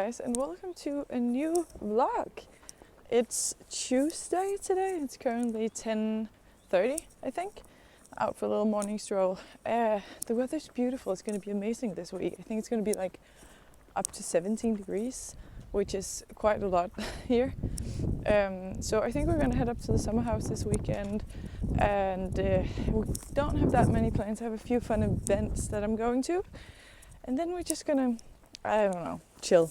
guys, and welcome to a new vlog. It's Tuesday today. It's currently 10:30, I think. Out for a little morning stroll. The weather's beautiful. It's going to be amazing this week. I think it's going to be like up to 17 degrees, which is quite a lot here. So I think we're going to head up to the summer house this weekend, and we don't have that many plans. I have a few fun events that I'm going to, and then we're just gonna, I don't know, chill.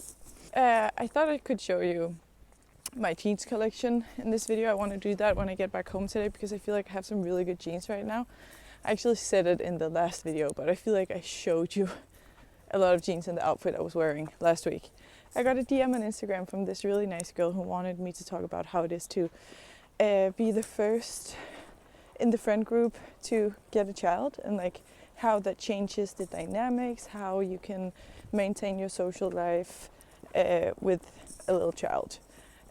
I thought I could show you my jeans collection in this video. I want to do that when I get back home today because I feel like I have some really good jeans right now. I actually said it in the last video, but I feel like I showed you a lot of jeans in the outfit I was wearing last week. I got a DM on Instagram from this really nice girl who wanted me to talk about how it is to be the first in the friend group to get a child, and like how that changes the dynamics, how you can maintain your social life with a little child.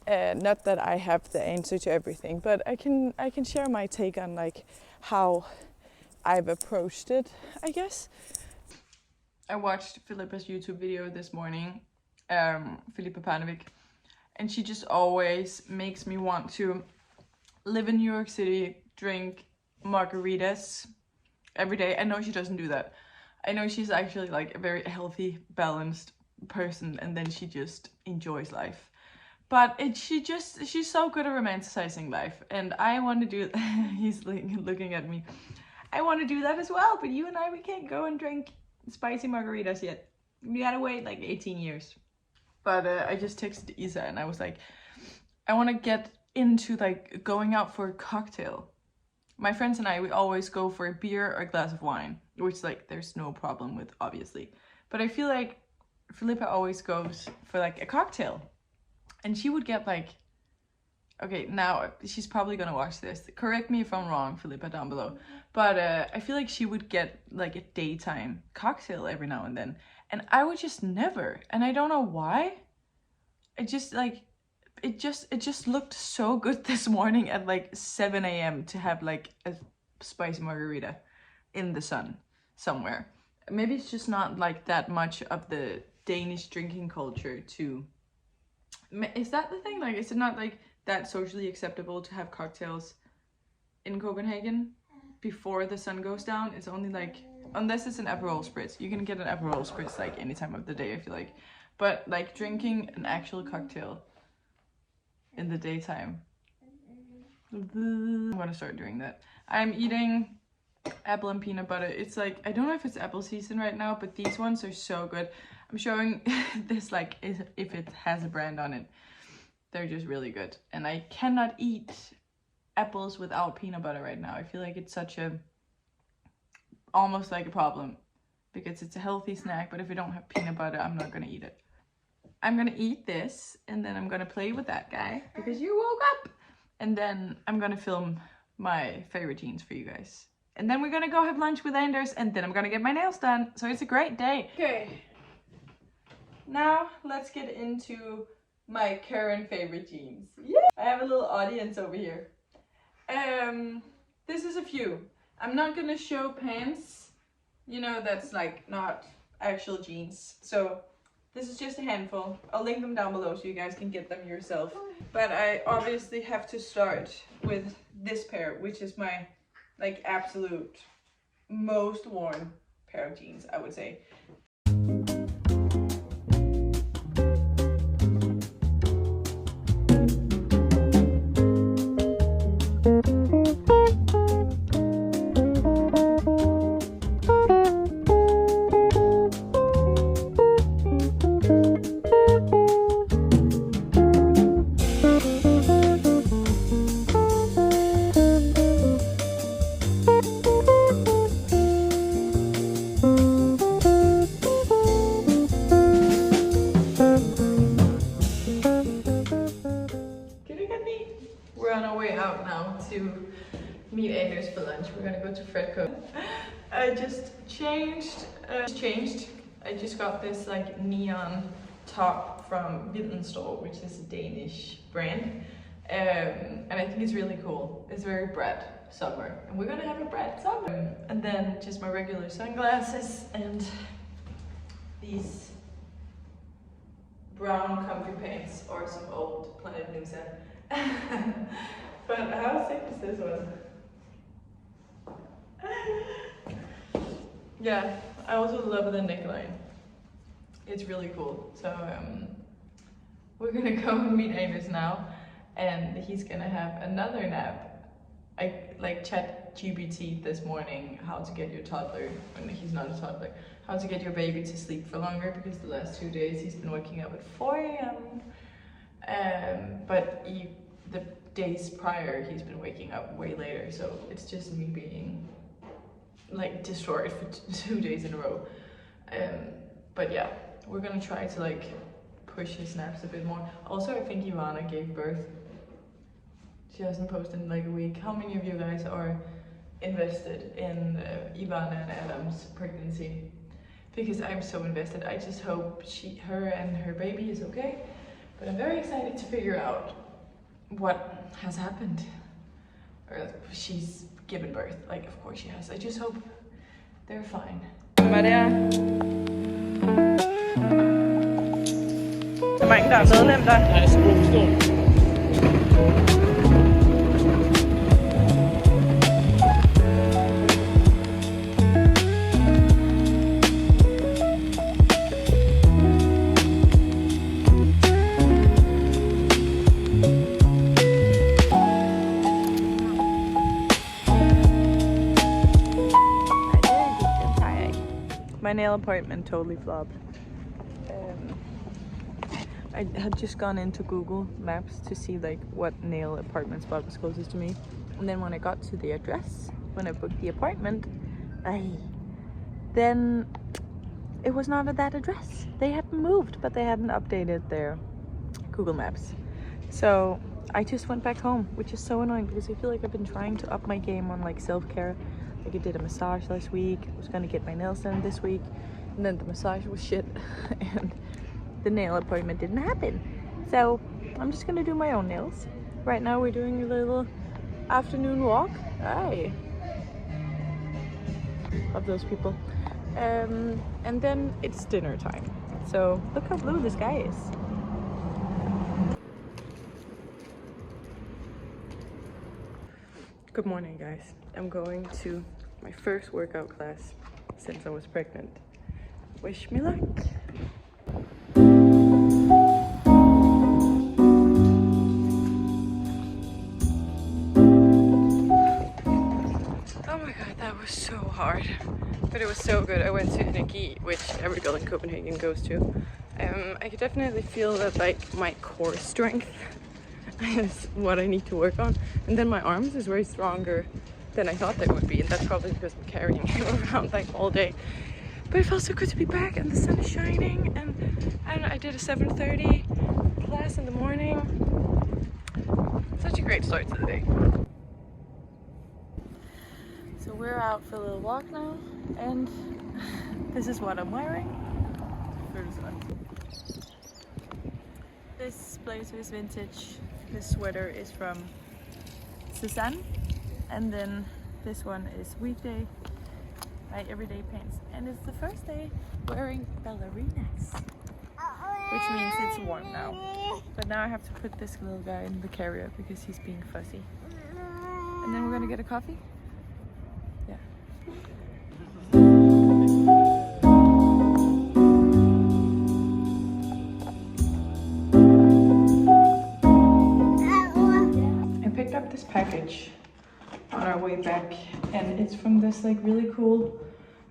Not that I have the answer to everything, but I can share my take on like how I've approached it, I guess. I watched Philippa's YouTube video this morning, Philippa Panovic, and she just always makes me want to live in New York City, drink margaritas every day. I know she doesn't do that. I know she's actually like a very healthy, balanced person, and then she just enjoys life. But she's so good at romanticizing life, and I want to do. He's looking at me. I want to do that as well, but you and I, we can't go and drink spicy margaritas yet. We gotta wait like 18 years. But I just texted Isa and I was like, I want to get into like going out for a cocktail. My friends and I, we always go for a beer or a glass of wine, which like there's no problem with, obviously. But I feel like Philippa always goes for like a cocktail. And she would get like, okay, now she's probably gonna watch this. Correct me if I'm wrong, Philippa, down below. But I feel like she would get like a daytime cocktail every now and then. And I would just never. And I don't know why. It just like, it just looked so good this morning at like 7 a.m. to have like a spicy margarita in the sun somewhere. Maybe it's just not like that much of the Danish drinking culture to... Is that the thing? Like, is it not like that socially acceptable to have cocktails in Copenhagen before the sun goes down? It's only like, unless it's an Aperol Spritz. You can get an Aperol Spritz like any time of the day, I feel like. But like drinking an actual cocktail in the daytime, I'm gonna start doing that. I'm eating apple and peanut butter. It's like, I don't know if it's apple season right now, but these ones are so good. I'm showing this like if it has a brand on it. They're just really good. And I cannot eat apples without peanut butter right now. I feel like it's such a, almost like a problem, because it's a healthy snack, but if I don't have peanut butter, I'm not gonna eat it. I'm gonna eat this, and then I'm gonna play with that guy, because you woke up. And then I'm gonna film my favorite jeans for you guys. And then we're gonna go have lunch with Anders, and then I'm gonna get my nails done. So it's a great day. Okay. Now let's get into my current favorite jeans. Yeah! I have a little audience over here. This is a few. I'm not gonna show pants. You know, that's like not actual jeans. So this is just a handful. I'll link them down below so you guys can get them yourself. But I obviously have to start with this pair, which is my like absolute most worn pair of jeans, I would say. To meet Anders for lunch. We're gonna go to Fredco. I just changed. I just got this like neon top from Withjean, which is a Danish brand, and I think it's really cool. It's very bread summer, and we're gonna have a bread summer. And then just my regular sunglasses and these brown comfy pants or some old Planet Nusa. But how sick is this one? Yeah, I also love the neckline. It's really cool. So we're gonna go and meet Amos now, and he's gonna have another nap. I like ChatGPT this morning how to get your toddler, when he's not a toddler, how to get your baby to sleep for longer, because the last 2 days he's been waking up at 4 a.m. But the days prior he's been waking up way later, so it's just me being like destroyed for 2 days in a row. But yeah, we're gonna try to like push his naps a bit more. Also, I think Ivana gave birth. She hasn't posted in like a week. How many of you guys are invested in Ivana and Adam's pregnancy? Because I'm so invested. I just hope her and her baby is okay. But I'm very excited to figure out what has happened. Or she's given birth. Like, of course she has. I just hope they're fine. Maria. Der er mange, der er medlem der. Nej, sprogstål. My nail appointment totally flopped. I had just gone into Google Maps to see like what nail appointment spot was closest to me, and then when I got to the address, when I booked the appointment, then it was not at that address. They hadn't moved, but they hadn't updated their Google Maps. So I just went back home, which is so annoying because I feel like I've been trying to up my game on like self-care. Like I did a massage last week, I was gonna get my nails done this week, and then the massage was shit and the nail appointment didn't happen. So I'm just gonna do my own nails. Right now we're doing a little afternoon walk. Hi. Love those people. And then it's dinner time. So look how blue the sky is. Good morning, guys. I'm going to my first workout class since I was pregnant. Wish me luck. Oh my god, that was so hard, but it was so good. I went to Energi, which every girl in Copenhagen goes to. I could definitely feel that like my core strength is what I need to work on, and then my arms is way stronger than I thought they would be, and that's probably because I'm carrying him around like all day. But it felt so good to be back, and the sun is shining, and I don't know, I did a 7:30 class in the morning. Such a great start to the day. So we're out for a little walk now, and this is what I'm wearing. This blazer is vintage. This sweater is from Susanne, and then this one is weekday, my everyday pants, and it's the first day wearing ballerinas, which means it's warm now. But now I have to put this little guy in the carrier because he's being fussy, and then we're gonna get a coffee. Yeah. This package on our way back, and it's from this like really cool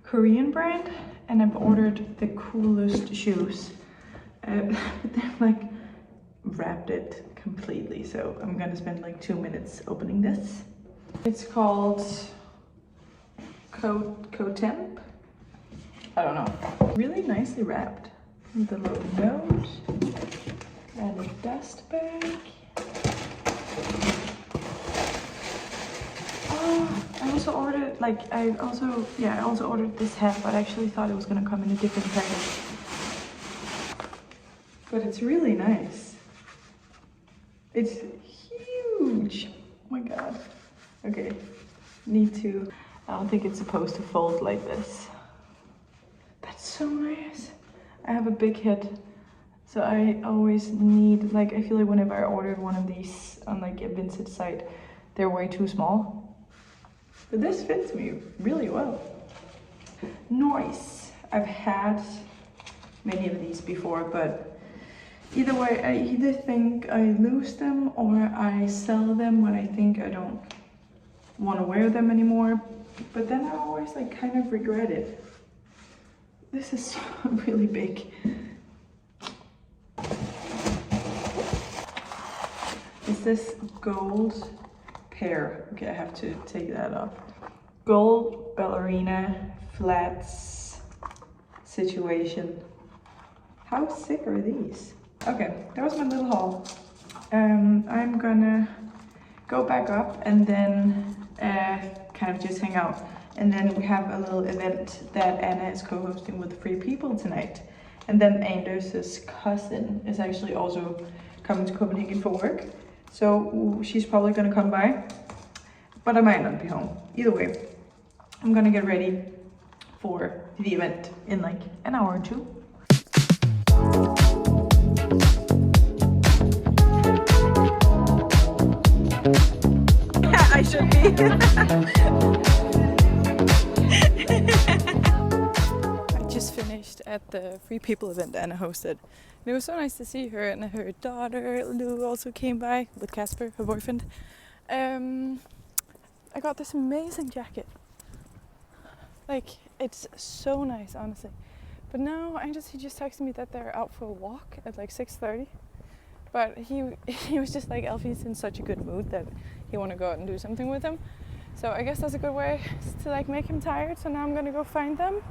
Korean brand, and I've ordered the coolest shoes, but they've like wrapped it completely, so I'm gonna spend like 2 minutes opening this. It's called Cotemp. I don't know. Really nicely wrapped with a little note and a dust bag. I also ordered I also ordered this hat, but I actually thought it was gonna come in a different package. But it's really nice. It's huge. Oh my god. Okay. I don't think it's supposed to fold like this. That's so nice. I have a big head So I always need, like, I feel like whenever I ordered one of these on like a vintage site, they're way too small. But this fits me really well. Nice. I've had many of these before, but either way, I either think I lose them or I sell them when I think I don't want to wear them anymore. But then I always like kind of regret it. This is really big. Is this gold pair? Okay, I have to take that off. Gold ballerina flats situation. How sick are these? Okay, that was my little haul. I'm gonna go back up and then kind of just hang out. And then we have a little event that Anna is co-hosting with Free People tonight. And then Anders' cousin is actually also coming to Copenhagen for work. So she's probably gonna come by, but I might not be home. Either way, I'm gonna get ready for the event in like an hour or two. Yeah, I should be. I just finished at the Free People event Anna hosted. And it was so nice to see her, and her daughter Lou also came by with Casper, her boyfriend. I got this amazing jacket. Like, it's so nice, honestly. But now he just texted me that they're out for a walk at like 6:30. But he was just like, Elfie's in such a good mood that he want to go out and do something with him. So I guess that's a good way to like make him tired. So now I'm gonna go find them,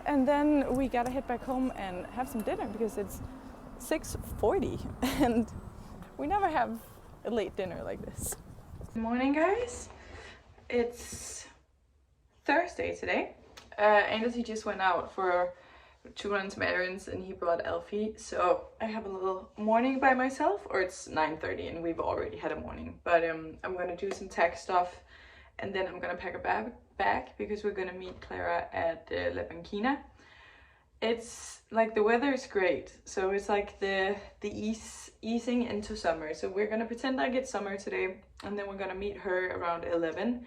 and then we gotta head back home and have some dinner because it's 6:40 and we never have a late dinner like this. Good morning, guys. It's Thursday today. Anders, he just went out to run some errands and he brought Elfie. So I have a little morning by myself, or it's 9:30 and we've already had a morning. But I'm gonna do some tech stuff and then I'm gonna pack a bag because we're gonna meet Clara at La Banquina. It's like the weather is great, so it's like the easing into summer. So we're gonna pretend like it's summer today, and then we're gonna meet her around 11.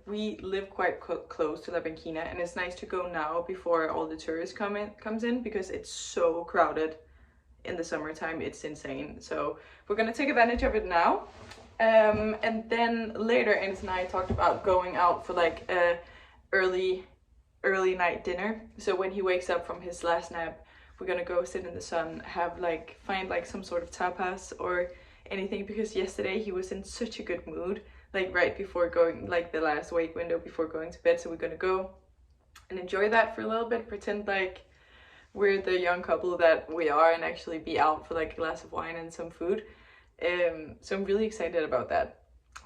We live quite close to La Banquina, and it's nice to go now before all the tourists comes in because it's so crowded in the summertime. It's insane. So we're gonna take advantage of it now, and then later Anders and I talked about going out for like a early night dinner. So when he wakes up from his last nap, we're gonna go sit in the sun, find like some sort of tapas or anything, because yesterday he was in such a good mood, like right before going, like the last wake window before going to bed. So we're gonna go and enjoy that for a little bit, pretend like we're the young couple that we are, and actually be out for like a glass of wine and some food. So I'm really excited about that.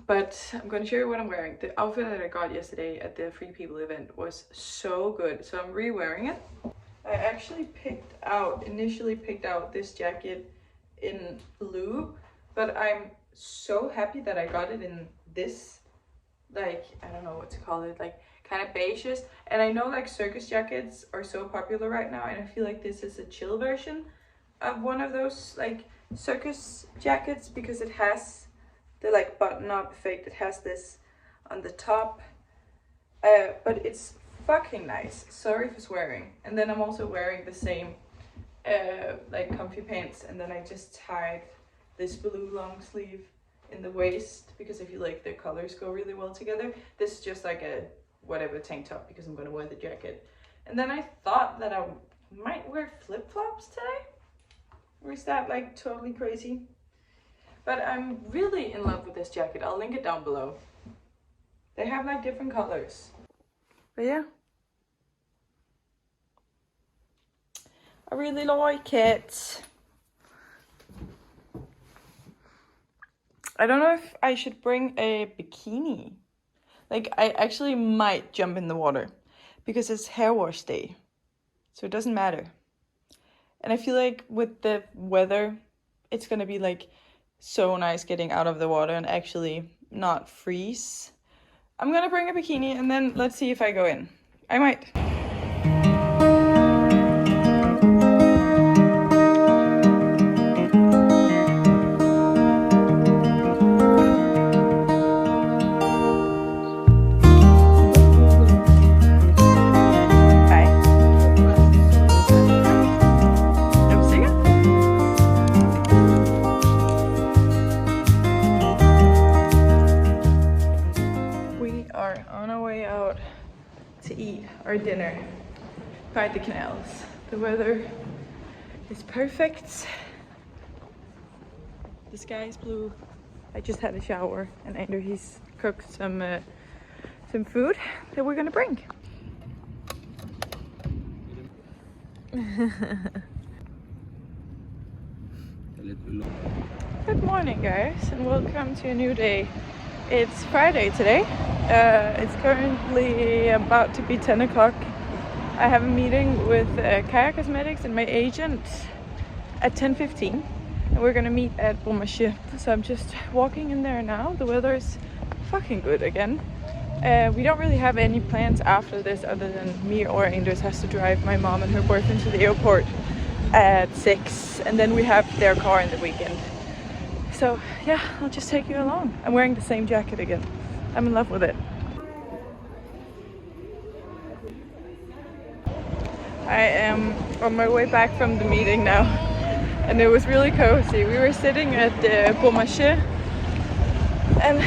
But I'm going to show you what I'm wearing. The outfit that I got yesterday at the Free People event was so good. So I'm re-wearing it. I actually initially picked out this jacket in blue, but I'm so happy that I got it in this, like, I don't know what to call it, like kind of beiges. And I know like circus jackets are so popular right now, and I feel like this is a chill version of one of those like circus jackets, because it has the like button up effect. It has this on the top, but it's fucking nice. Sorry for swearing. And then I'm also wearing the same like comfy pants, and then I just tied this blue long sleeve in the waist because I feel like the colors go really well together. This is just like a whatever tank top because I'm gonna wear the jacket. And then I thought that I might wear flip-flops today. Or is that like totally crazy? But I'm really in love with this jacket. I'll link it down below. They have like different colors. But yeah. I really like it. I don't know if I should bring a bikini. Like, I actually might jump in the water because it's hair wash day. So it doesn't matter. And I feel like with the weather, it's gonna be like so nice getting out of the water and actually not freeze. I'm gonna bring a bikini and then let's see if I go in. I might. our dinner by the canals. The weather is perfect. The sky is blue. I just had a shower and Andrew, he's cooked some food that we're gonna bring. Good morning guys and welcome to a new day. It's Friday today. It's currently about to be 10 o'clock. I have a meeting with Kaja Cosmetics and my agent at 10:15 and we're gonna meet at Withjean. So I'm just walking in there now. The weather is fucking good again. We don't really have any plans after this other than me or Anders has to drive my mom and her boyfriend to the airport at 6 and then we have their car in the weekend. So yeah, I'll just take you along. I'm wearing the same jacket again. I'm in love with it. I am on my way back from the meeting now and it was really cozy. We were sitting at Withjean and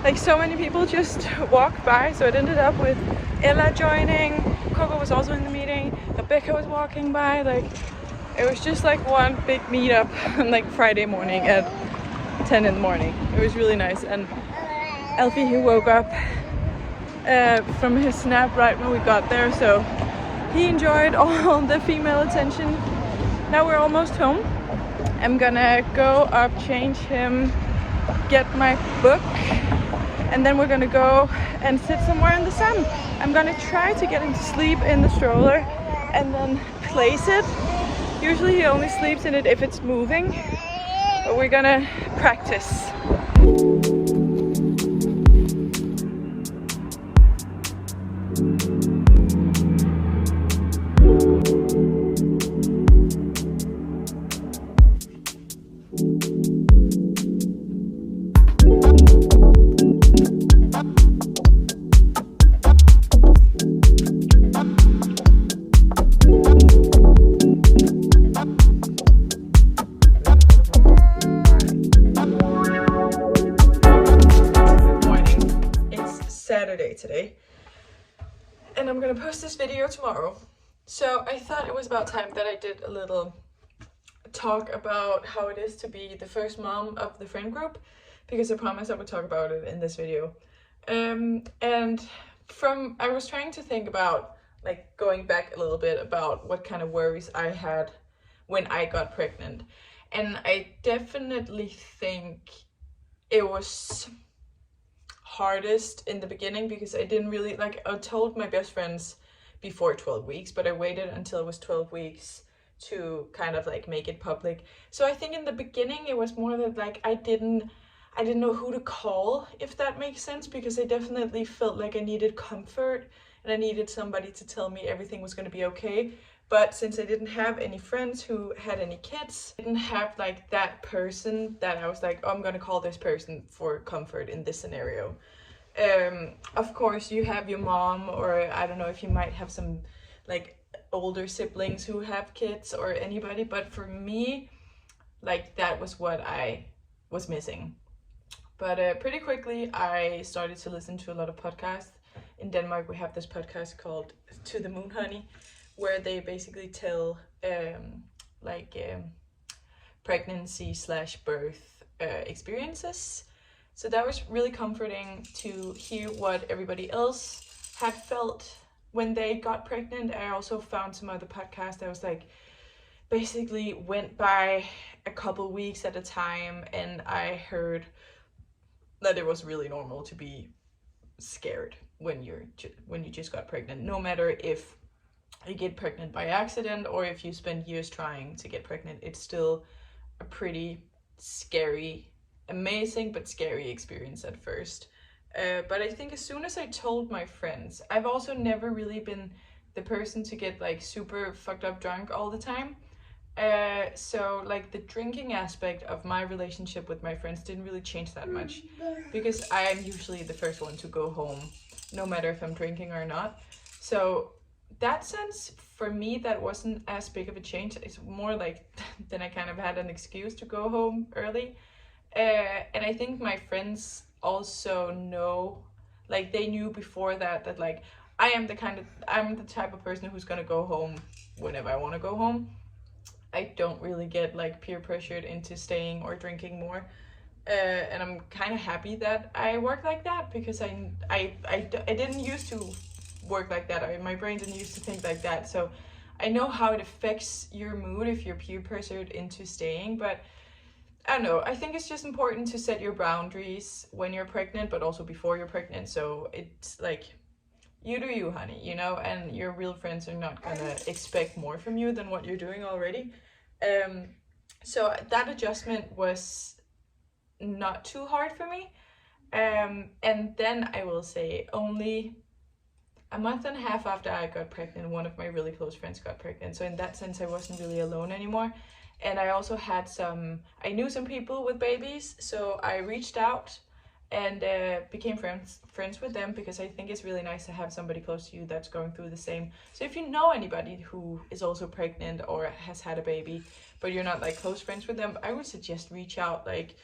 like so many people just walked by, so it ended up with Ella joining. Coco was also in the meeting. Rebecca was walking by. Like it was just like one big meetup on like Friday morning at 10 in the morning. It was really nice. And Alfie, he woke up from his nap right when we got there, so he enjoyed all the female attention. Now we're almost home. I'm gonna go up, change him, get my book, and then we're gonna go and sit somewhere in the sun. I'm gonna try to get him to sleep in the stroller and then place it. Usually he only sleeps in it if it's moving, but we're gonna practice. Saturday today and I'm gonna post this video tomorrow. So I thought it was about time that I did a little talk about how it is to be the first mom of the friend group, because I promised I would talk about it in this video. And I was trying to think about like going back a little bit about what kind of worries I had when I got pregnant, and I definitely think it was hardest in the beginning because I didn't really like, I told my best friends before 12 weeks, but I waited until it was 12 weeks to kind of like make it public. So I think in the beginning it was more that like I didn't know who to call, if that makes sense, because I definitely felt like I needed comfort and I needed somebody to tell me everything was going to be okay. But since I didn't have any friends who had any kids, I didn't have like that person that I was like, oh, I'm gonna call this person for comfort in this scenario. Of course you have your mom, or I don't know if you might have some like older siblings who have kids or anybody, but for me, like that was what I was missing. But pretty quickly I started to listen to a lot of podcasts. In Denmark we have this podcast called To the Moon Honey, where they basically tell pregnancy / birth experiences. So that was really comforting to hear what everybody else had felt when they got pregnant. I also found some other podcasts that was like basically went by a couple weeks at a time, and I heard that it was really normal to be scared when you just got pregnant, no matter if you get pregnant by accident or if you spend years trying to get pregnant. It's still a pretty scary, amazing but scary experience at first. But I think as soon as I told my friends, I've also never really been the person to get like super fucked up drunk all the time. So like the drinking aspect of my relationship with my friends didn't really change that much, because I am usually the first one to go home no matter if I'm drinking or not. So that sense, for me, that wasn't as big of a change. It's more like then I kind of had an excuse to go home early. And I think my friends also know, like they knew before that like I'm the type of person who's gonna go home whenever I want to go home. I don't really get like peer pressured into staying or drinking more. And I'm kind of happy that I work like that, because I didn't used to work like that. My brain didn't used to think like that. So I know how it affects your mood if you're peer pressured into staying. But I don't know. I think it's just important to set your boundaries when you're pregnant, but also before you're pregnant. So it's like, you do you, honey, you know, and your real friends are not gonna expect more from you than what you're doing already. So that adjustment was not too hard for me. And then I will say, only a month and a half after I got pregnant, one of my really close friends got pregnant. So in that sense, I wasn't really alone anymore. And I also had I knew some people with babies, so I reached out and became friends with them, because I think it's really nice to have somebody close to you that's going through the same. So if you know anybody who is also pregnant or has had a baby, but you're not like close friends with them, I would suggest reach out, like,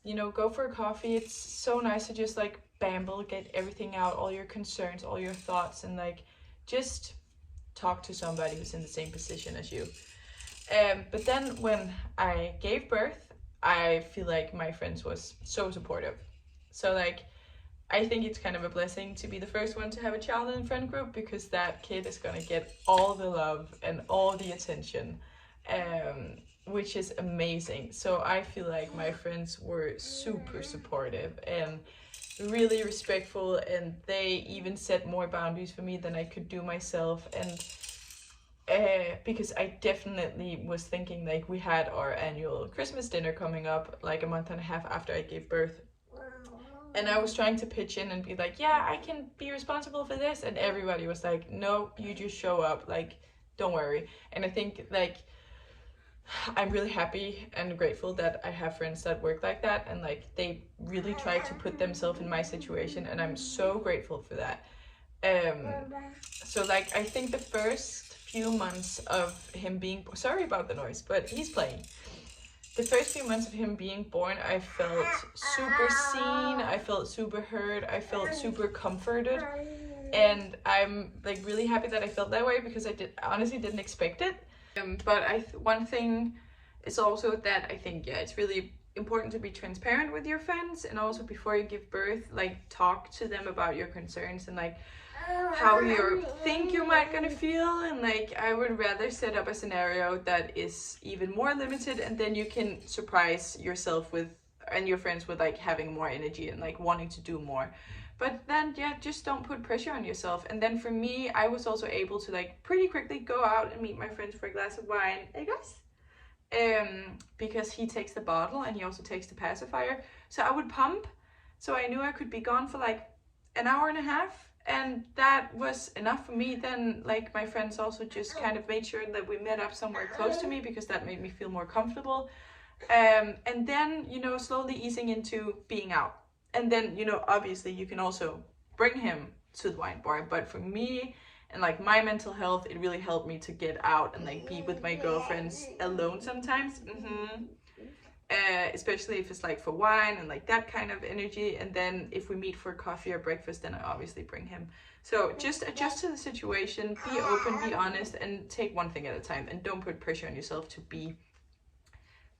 you know, go for a coffee. It's so nice to just like babble, get everything out, all your concerns, all your thoughts, and like just talk to somebody who's in the same position as you. But then when I gave birth, I feel like my friends was so supportive. So like, I think it's kind of a blessing to be the first one to have a child in a friend group, because that kid is gonna get all the love and all the attention, which is amazing. So I feel like my friends were super supportive and really respectful, and they even set more boundaries for me than I could do myself. And because I definitely was thinking, like, we had our annual Christmas dinner coming up like a month and a half after I gave birth, and I was trying to pitch in and be like, yeah, I can be responsible for this, and everybody was like, no, you just show up, like, don't worry. And I think, like, I'm really happy and grateful that I have friends that work like that, and like they really try to put themselves in my situation, and I'm so grateful for that. So like, I think the first few months of him being, sorry about the noise, but he's playing. The first few months of him being born, I felt super seen, I felt super heard, I felt super comforted, and I'm like really happy that I felt that way, because I honestly didn't expect it. But one thing is also that I think, yeah, it's really important to be transparent with your friends, and also before you give birth, like talk to them about your concerns and like how you think you might gonna feel. And like, I would rather set up a scenario that is even more limited, and then you can surprise yourself with and your friends with like having more energy and like wanting to do more. But then, yeah, just don't put pressure on yourself. And then for me, I was also able to like pretty quickly go out and meet my friends for a glass of wine. Hey guys, because he takes the bottle and he also takes the pacifier. So I would pump, so I knew I could be gone for like an hour and a half, and that was enough for me. Then like, my friends also just kind of made sure that we met up somewhere close to me, because that made me feel more comfortable. And then, you know, slowly easing into being out. And then, you know, obviously you can also bring him to the wine bar, but for me and like my mental health, it really helped me to get out and like be with my girlfriends alone sometimes. Especially if it's like for wine and like that kind of energy. And then if we meet for coffee or breakfast, then I obviously bring him. So just adjust to the situation, be open, be honest, and take one thing at a time, and don't put pressure on yourself to be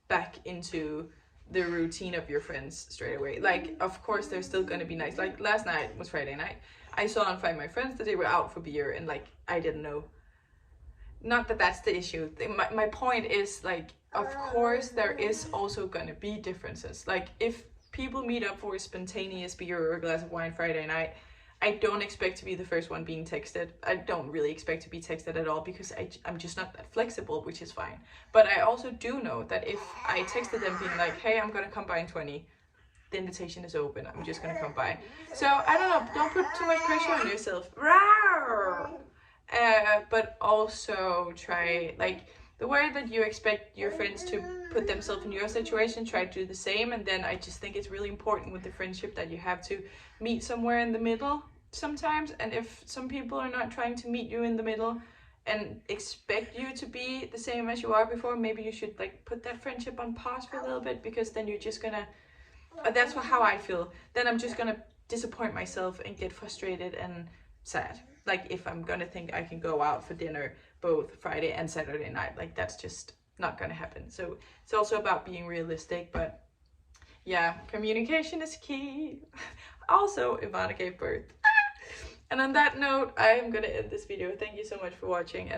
back into the routine of your friends straight away. Like, of course they're still gonna be nice. Like last night was Friday night, I saw and find my friends that they were out for beer, and like, I didn't know. Not that that's the issue. My point is, like, of course there is also gonna be differences. Like, if people meet up for a spontaneous beer or a glass of wine Friday night, I don't expect to be the first one being texted. I don't really expect to be texted at all, because I'm just not that flexible, which is fine. But I also do know that if I texted them being like, hey, I'm gonna come by in 20, the invitation is open, I'm just gonna come by. So I don't know, don't put too much pressure on yourself. But also try, like, the way that you expect your friends to put themselves in your situation, try to do the same. And then I just think it's really important with the friendship that you have to meet somewhere in the middle sometimes. And if some people are not trying to meet you in the middle and expect you to be the same as you are before, maybe you should like put that friendship on pause for a little bit, because then you're just gonna, that's how I feel, then I'm just gonna disappoint myself and get frustrated and sad. like if I'm gonna think I can go out for dinner both Friday and Saturday night, like that's just not gonna happen. So it's also about being realistic, but yeah, communication is key. Also, Ivana gave birth. And on that note, I am gonna end this video. Thank you so much for watching, and